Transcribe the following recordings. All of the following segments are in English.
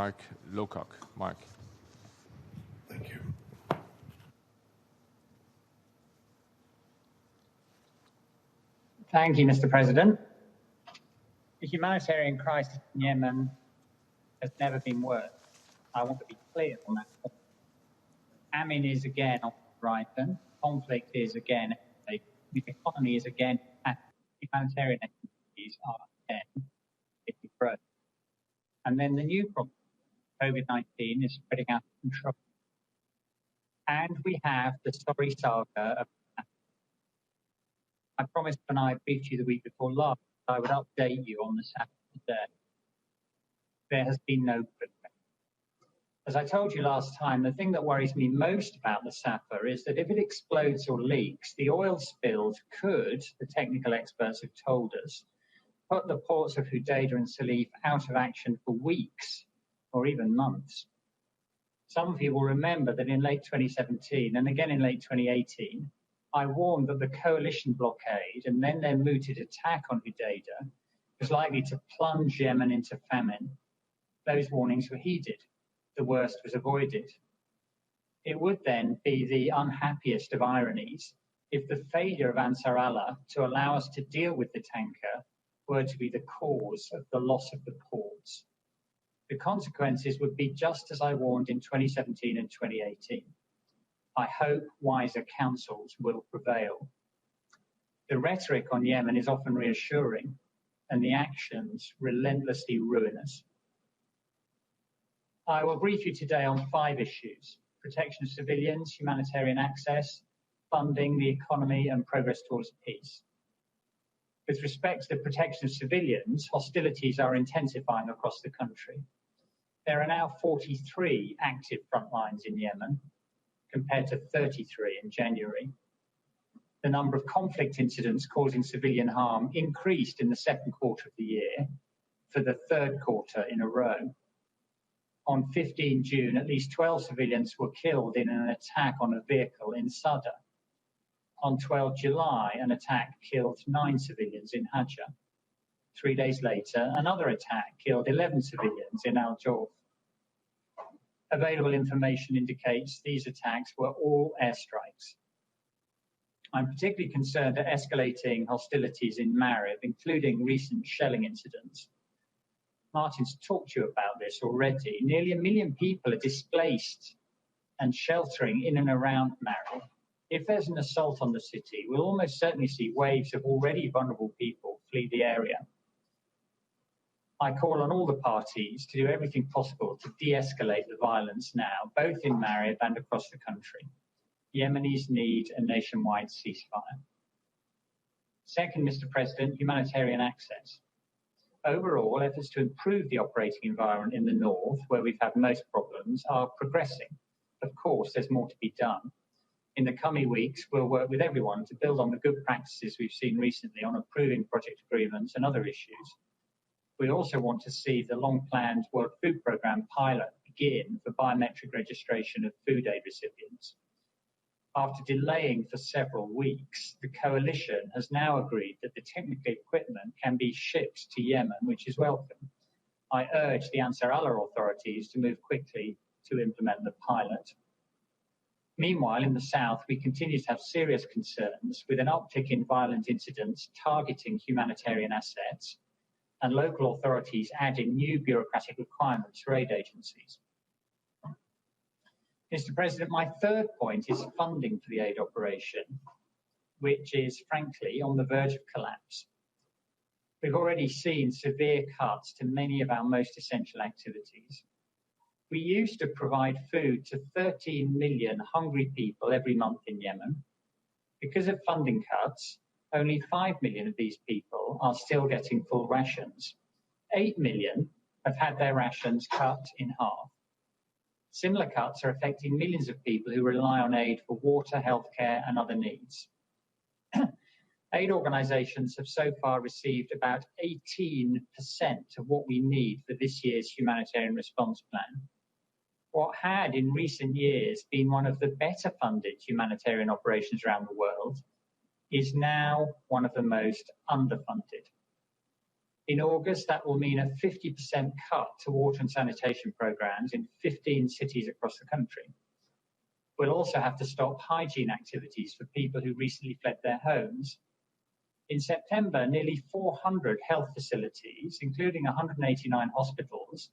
Mark Lowcock. Mark. Thank you. Thank you, Mr. President. The humanitarian crisis in Yemen has never been worse. I want to be clear on that point. Famine is again on the horizon. Conflict is again, the economy is again, humanitarian activities are again growth. And then the new problem, COVID-19, is spreading out of control. And we have the sorry saga of I promised when I briefed you the week before last I would update you on the SAFA today. There has been no progress. As I told you last time, the thing that worries me most about the SAFA is that if it explodes or leaks, the oil spills could, the technical experts have told us, put the ports of Hodeidah and Salif out of action for weeks or even months. Some of you will remember that in late 2017 and again in late 2018, I warned that the coalition blockade and then their mooted attack on Hodeidah was likely to plunge Yemen into famine. Those warnings were heeded. The worst was avoided. It would then be the unhappiest of ironies if the failure of Ansar Allah to allow us to deal with the tanker were to be the cause of the loss of the ports. The consequences would be just as I warned in 2017 and 2018. I hope wiser counsels will prevail. The rhetoric on Yemen is often reassuring, and the actions relentlessly ruinous. I will brief you today on 5 issues: protection of civilians, humanitarian access, funding, the economy, and progress towards peace. With respect to the protection of civilians, hostilities are intensifying across the country. There are now 43 active front lines in Yemen, compared to 33 in January. The number of conflict incidents causing civilian harm increased in the second quarter of the year for the third quarter in a row. On 15 June, at least 12 civilians were killed in an attack on a vehicle in Sadr. On 12 July, an attack killed 9 civilians in Hajjah. 3 days later, another attack killed 11 civilians in Al-Jawf. Available information indicates these attacks were all airstrikes. I'm particularly concerned at escalating hostilities in Marib, including recent shelling incidents. Martin's talked to you about this already. Nearly 1 million people are displaced and sheltering in and around Marib. If there's an assault on the city, we'll almost certainly see waves of already vulnerable people flee the area. I call on all the parties to do everything possible to de-escalate the violence now, both in Marib and across the country. Yemenis need a nationwide ceasefire. Second, Mr. President, humanitarian access. Overall, efforts to improve the operating environment in the north, where we've had most problems, are progressing. Of course, there's more to be done. In the coming weeks, we'll work with everyone to build on the good practices we've seen recently on approving project agreements and other issues. We also want to see the long-planned World Food Programme pilot begin for biometric registration of food aid recipients. After delaying for several weeks, the coalition has now agreed that the technical equipment can be shipped to Yemen, which is welcome. I urge the Ansar Allah authorities to move quickly to implement the pilot. Meanwhile, in the south, we continue to have serious concerns with an uptick in violent incidents targeting humanitarian assets and local authorities adding new bureaucratic requirements for aid agencies. Mr. President, my third point is funding for the aid operation, which is, frankly, on the verge of collapse. We've already seen severe cuts to many of our most essential activities. We used to provide food to 13 million hungry people every month in Yemen. Because of funding cuts, only 5 million of these people are still getting full rations. 8 million have had their rations cut in half. Similar cuts are affecting millions of people who rely on aid for water, healthcare, and other needs. Aid organisations have so far received about 18% of what we need for this year's humanitarian response plan. What had in recent years been one of the better funded humanitarian operations around the world is now one of the most underfunded. In August, that will mean a 50% cut to water and sanitation programs in 15 cities across the country. We'll also have to stop hygiene activities for people who recently fled their homes. In September, nearly 400 health facilities, including 189 hospitals,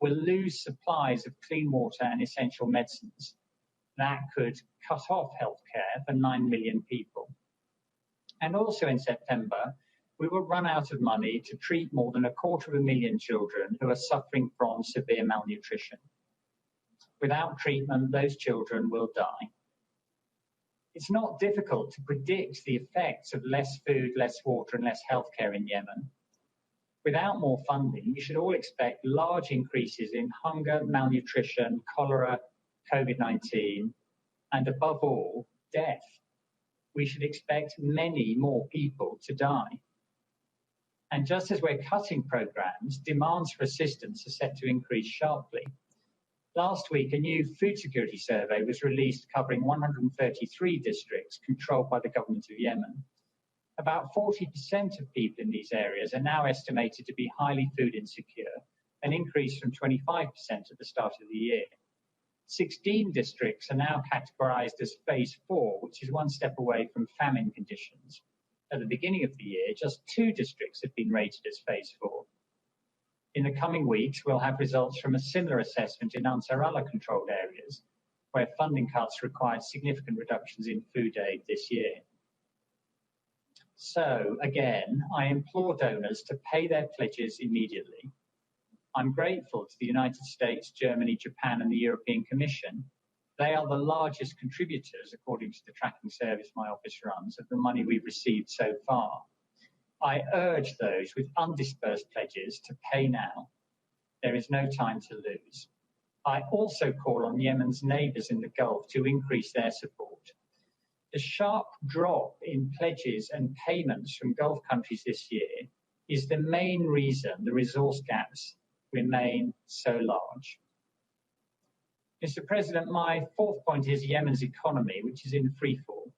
will lose supplies of clean water and essential medicines. That could cut off healthcare for 9 million people. And also in September, we will run out of money to treat more than 250,000 children who are suffering from severe malnutrition. Without treatment, those children will die. It's not difficult to predict the effects of less food, less water, and less healthcare in Yemen. Without more funding, we should all expect large increases in hunger, malnutrition, cholera, COVID-19, and above all, death. We should expect many more people to die. And just as we're cutting programs, demands for assistance are set to increase sharply. Last week, a new food security survey was released covering 133 districts controlled by the government of Yemen. About 40% of people in these areas are now estimated to be highly food insecure, an increase from 25% at the start of the year. 16 districts are now categorized as phase 4, which is one step away from famine conditions. At the beginning of the year, just 2 districts had been rated as phase 4. In the coming weeks, we'll have results from a similar assessment in Ansar Allah-controlled areas, where funding cuts required significant reductions in food aid this year. So, again, I implore donors to pay their pledges immediately. I'm grateful to the United States, Germany, Japan, and the European Commission. They are the largest contributors, according to the tracking service my office runs, of the money we've received so far. I urge those with undisbursed pledges to pay now. There is no time to lose. I also call on Yemen's neighbours in the Gulf to increase their support. The sharp drop in pledges and payments from Gulf countries this year is the main reason the resource gaps remain so large. Mr. President, my 4th point is Yemen's economy, which is in freefall.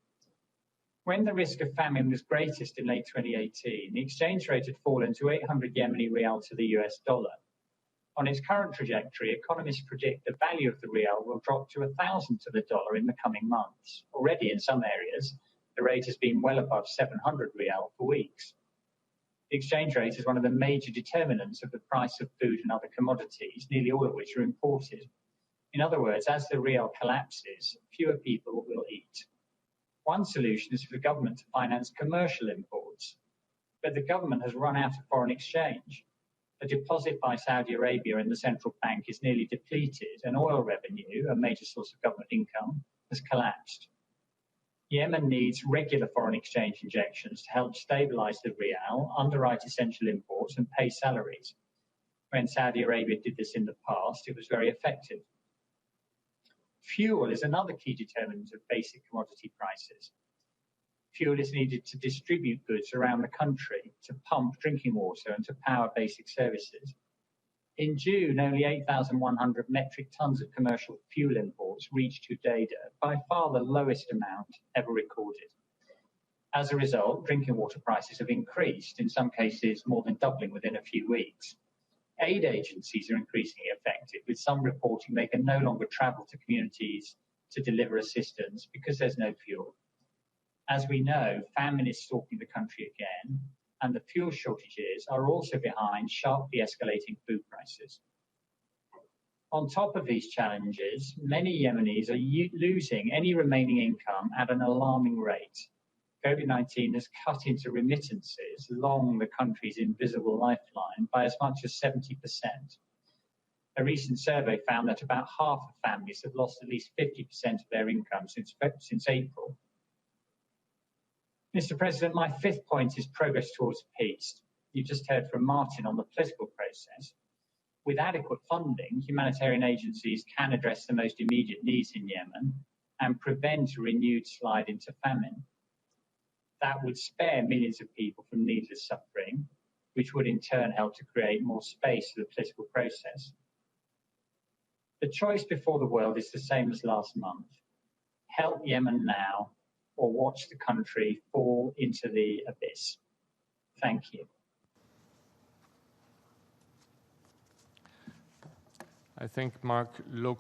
When the risk of famine was greatest in late 2018, the exchange rate had fallen to 800 Yemeni rial to the US dollar. On its current trajectory, economists predict the value of the rial will drop to 1,000 to the dollar in the coming months. Already in some areas, the rate has been well above 700 rial for weeks. The exchange rate is one of the major determinants of the price of food and other commodities, nearly all of which are imported. In other words, as the rial collapses, fewer people will eat. One solution is for the government to finance commercial imports, but the government has run out of foreign exchange. The deposit by Saudi Arabia in the central bank is nearly depleted, and oil revenue, a major source of government income, has collapsed. Yemen needs regular foreign exchange injections to help stabilize the rial, underwrite essential imports, and pay salaries. When Saudi Arabia did this in the past, it was very effective. Fuel is another key determinant of basic commodity prices. Fuel is needed to distribute goods around the country, to pump drinking water, and to power basic services. In June, only 8,100 metric tons of commercial fuel imports reached Hudaida, by far the lowest amount ever recorded. As a result, drinking water prices have increased, in some cases more than doubling within a few weeks. Aid agencies are increasingly affected, with some reporting they can no longer travel to communities to deliver assistance because there's no fuel. As we know, famine is stalking the country again, and the fuel shortages are also behind sharply escalating food prices. On top of these challenges, many Yemenis are losing any remaining income at an alarming rate. COVID-19 has cut into remittances along the country's invisible lifeline by as much as 70%. A recent survey found that about half of families have lost at least 50% of their income since April. Mr. President, my 5th point is progress towards peace. You just heard from Martin on the political process. With adequate funding, humanitarian agencies can address the most immediate needs in Yemen and prevent a renewed slide into famine. That would spare millions of people from needless suffering, which would in turn help to create more space for the political process. The choice before the world is the same as last month. Help Yemen now, or watch the country fall into the abyss. Thank you. I think Mark Lowcock